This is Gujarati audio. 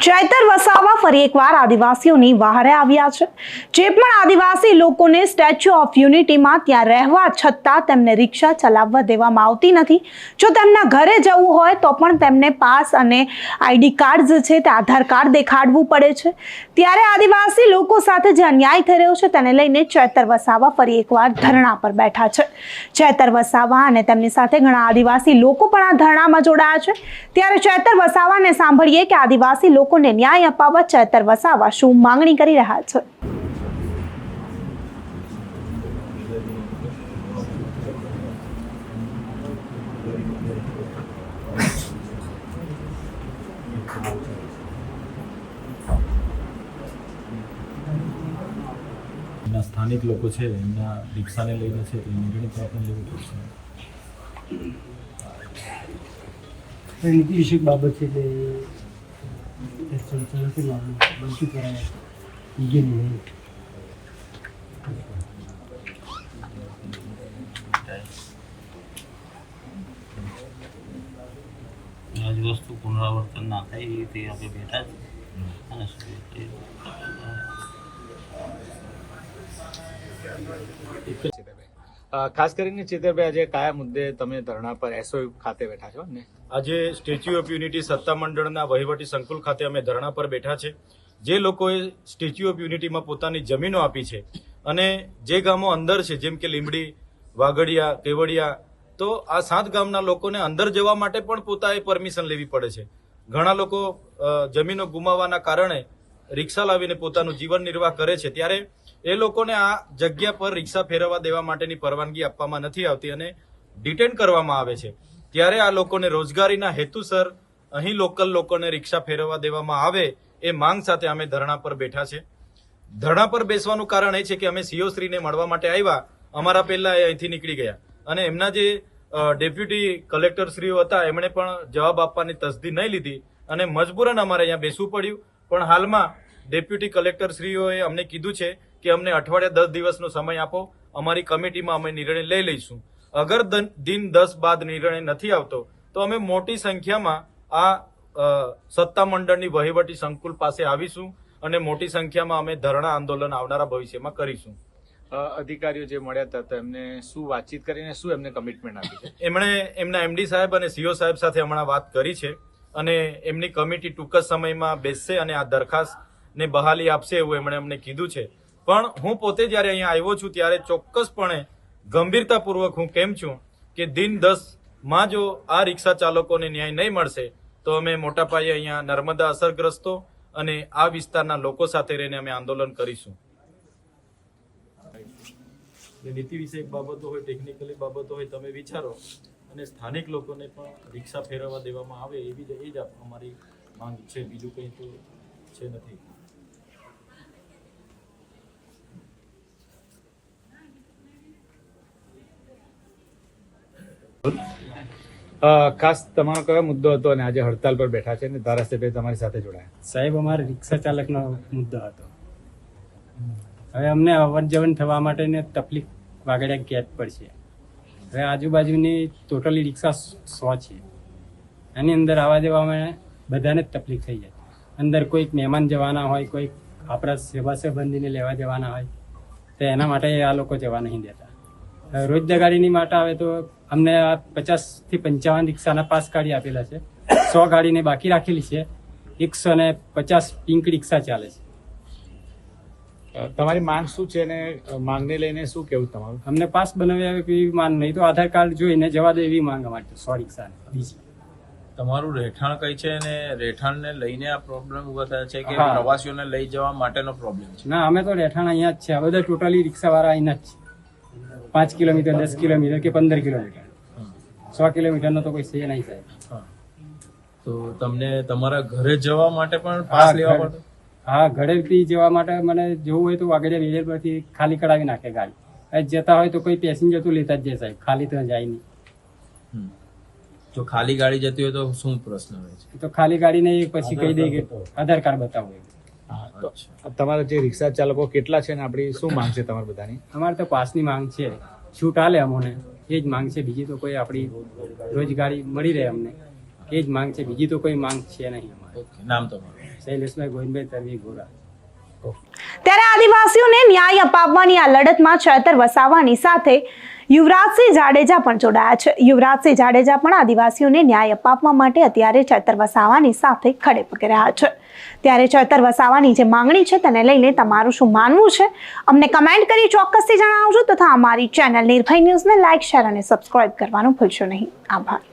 ચૈતર વસાવા ફરી એકવાર આદિવાસીઓની વહારે આવ્યા છે। જે પણ આદિવાસી લોકોને સ્ટેચ્યુ ઓફ યુનિટીમાં ત્યાં રહેવા છતાં તેમને રિક્ષા ચલાવવા દેવામાં આવતી નથી। જો તેમના ઘરે જવું હોય તો પણ તેમને પાસ અને આઈડી કાર્ડ જે છે તે આધાર કાર્ડ દેખાડવું પડે છે। ત્યારે આદિવાસી લોકો સાથે જે અન્યાય થઈ રહ્યો છે તેને લઈને ચૈતર વસાવા ફરી એકવાર ધરણા પર બેઠા છે। ચૈતર વસાવા અને તેમની સાથે ઘણા આદિવાસી લોકો પણ આ ધરણામાં જોડાયા છે। ત્યારે ચૈતર વસાવાને સાંભળીએ કે આદિવાસી લોકોને ન્યાય અપાવવા ચૈતર વસાવા શું માંગણી કરી રહ્યા છે। સ્થાનિક લોકો છે એમના રિક્ષાને લઈને છે તો નિર્ણય તો આપણે લેવો પડશે। નીતિ વિષયક બાબત છે એટલે બનતું કરાય નહીં। આજ વસ્તુ પુનરાવર્તન ના થાય એ રીતે આપણે બેઠા જ અને ખાસ કરીને ચેતરભાઈ આજે કયા મુદ્દે તમે ધરણા પર એસઓયુ ખાતે બેઠા છો ને? આજે સ્ટેચ્યુ ઓફ યુનિટી સત્તામંડળના વહીવટી સંકુલ ખાતે અમે ધરણા પર બેઠા છે। જે લોકોએ સ્ટેચ્યુ ઓફ યુનિટીમાં પોતાની જમીનો આપી છે અને જે ગામો અંદર છે જેમ કે લીંબડી, વાગડિયા, કેવડિયા, તો આ 7 ગામના લોકોને અંદર જવા માટે પણ પોતાએ પરમિશન લેવી પડે છે। ઘણા લોકો જમીનો ગુમાવવાના કારણે રિક્ષા લાવીને પોતાનું જીવન નિર્વાહ કરે છે। ત્યારે એ લોકોને આ જગ્યા પર રિક્ષા ફેરવવા દેવા માટેની પરવાનગી આપવામાં નથી આવતી અને ડિટેન કરવામાં આવે છે। ત્યારે આ લોકોને રોજગારીના હેતુસર અહીં લોકલ લોકોને રિક્ષા ફેરવવા દેવામાં આવે એ માંગ સાથે અમે ધરણા પર બેઠા છે। ધરણા પર બેસવાનું કારણ એ છે કે અમે સીઓ શ્રીને મળવા માટે આવ્યા, અમારા પહેલા એ અહીંથી નીકળી ગયા અને એમના જે ડેપ્યુટી કલેક્ટર શ્રીઓ હતા એમણે પણ જવાબ આપવાની તસદી નહીં લીધી અને મજબૂરન અમારે અહીંયા બેસવું પડ્યું। પણ હાલમાં ડેપ્યુટી કલેક્ટર શ્રીઓએ અમને કીધું છે કે અમને અઠવાડિયા 10 દિવસનો સમય આપો, અમારી કમિટીમાં અમે નિર્ણય લઈ લઈશું। અગર દિન 10 બાદ નિર્ણય નથી આવતો તો અમે મોટી સંખ્યામાં આ સત્તામંડળની વહીવટી સંકુલ પાસે આવીશું અને મોટી સંખ્યામાં અમે ધરણા આંદોલન આવનારા ભવિષ્યમાં કરીશું। અધિકારીઓ જે મળ્યા હતા તો એમને શું વાતચીત કરીને શું એમને કમિટમેન્ટ આપી છે? એમણે એમના એમડી સાહેબ અને સીઓ સાહેબ સાથે હમણાં વાત કરી છે અને એમની કમિટી ટૂંક જ સમયમાં બેસશે અને આ દરખાસ્તને બહાલી આપશે એવું એમણે અમને કીધું છે। પણ હું પોતે જ્યારે અહીંયા આવ્યો છું ત્યારે ચોક્કસપણે ગંભીરતાપૂર્વક હું કેમ છું કે દિન 10માં જો આ રિક્ષા ચાલકોને ન્યાય નહીં મળશે તો અમે મોટા પાયે અહીંયા નર્મદા અસરગ્રસ્તો અને આ વિસ્તારના લોકો સાથે રહીને અમે આંદોલન કરીશું। નીતિ વિષયક બાબતો હોય, ટેકનિકલી બાબતો હોય, તમે વિચારો અને સ્થાનિક લોકોને પણ રિક્ષા ફેરવવા દેવામાં આવે એવી એ જ અમારી માંગ છે, બીજું કંઈ તો છે નથી। ખાસ તમારો કયો મુદ્દો હતો અને આજે હડતાલ પર બેઠા છે અને ધારાસભ્ય તમારી સાથે જોડાયા? સાહેબ, અમારે રિક્ષા ચાલકનો મુદ્દો હતો। હવે અમને અવર જવર થવા માટેને તકલીફ વાગડિયા ગેટ પર છે। હવે આજુબાજુની ટોટલી રિક્ષા 100 છે, એની અંદર આવવા દેવામાં બધાને જ તકલીફ થઈ જાય। અંદર કોઈક મહેમાન જવાના હોય, કોઈક આપણા સેવા સંબંધીને લેવા જવાના હોય તો એના માટે આ લોકો જવા નહીં દેતા। રોજ દગાડીની માટે આવે તો અમને આ 50 થી 55 રિક્ષાના પાસ કાઢી આપેલા છે, 100 ગાડીને બાકી રાખેલી છે, 150 પિંક રિક્ષા ચાલે છે। તમારી માંગ શું છે અને માંગને લઈને શું કેવું તમારું? અમને પાસ બનાવી આવે એવી માંગ નહીં તો આધાર કાર્ડ જોઈને જવા દે એવી માંગ અમારી 100 રિક્ષા બીજી। તમારું રહેઠાણ કઈ છે અને રહેઠાણને લઈને આ પ્રોબ્લેમ ઉભા થયા છે કે પ્રવાસીઓને લઈ જવા માટેનો પ્રોબ્લેમ છે? ના, અમે તો રહેઠાણ અહીંયા જ છે, આ બધા ટોટલી રિક્ષાવાળા અહીંયા જ છે। 5 કિલોમીટર, 10 કિલોમીટર કે 15 કિલોમીટર, 100 કિલોમીટરનો તો કોઈ છે નહીં સાહેબ। તો તમને તમારા ઘરે જવા માટે પણ પાસ લેવા પડે? હા, ઘરેથી જવા માટે મને જવું હોય તો વાગડિયા રેલવે પરથી ખાલી કઢાવી નાખે ગાડી। જતા હોય તો કોઈ પેસેન્જર તો લેતા જ જાય સાહેબ, ખાલી તો જાય નહીં। જો ખાલી ગાડી જતી હોય તો શું પ્રશ્ન રહે છે? તો ખાલી ગાડીને પછી કહી દે કે આધાર કાર્ડ બતાવો। તો તમારા જે રિક્ષા ચાલકો કેટલા છે ને આપણી શું માંગ છે તમારી બધાની? અમારે તો પાસની માંગ છે, છૂટ આલે અમને એ જ માંગ છે, બીજી તો કોઈ આપણી રોજગારી મળી રહે અમને એ જ માંગ છે, બીજી તો કોઈ માંગ છે નહીં અમારે। નામ તમારું? શૈલેષભાઈ ગોવિંદભાઈ તરવી ગોરા. ત્યારે આદિવાસીઓને ન્યાય અપાવવાની આ લડતમાં ચેતર વસાવાની સાથે યુવરાજસિંહ જાડેજા પણ જોડાયા છે. યુવરાજસિંહ જાડેજા પણ આદિવાસીઓને ન્યાય અપાવવા માટે અત્યારે ચેતર વસાવાની સાથે ખડે પગે રહ્યા છે. ત્યારે ચેતર વસાવાની જે માંગણી છે તેને લઈને તમારું શું માનવું છે અમને કમેન્ટ કરી ચોક્કસથી જણાવજો તથા અમારી ચેનલ નિર્ભય ન્યૂઝને લાઇક, શેર અને સબસ્ક્રાઇબ કરવાનું ભૂલશો નહીં. આભાર.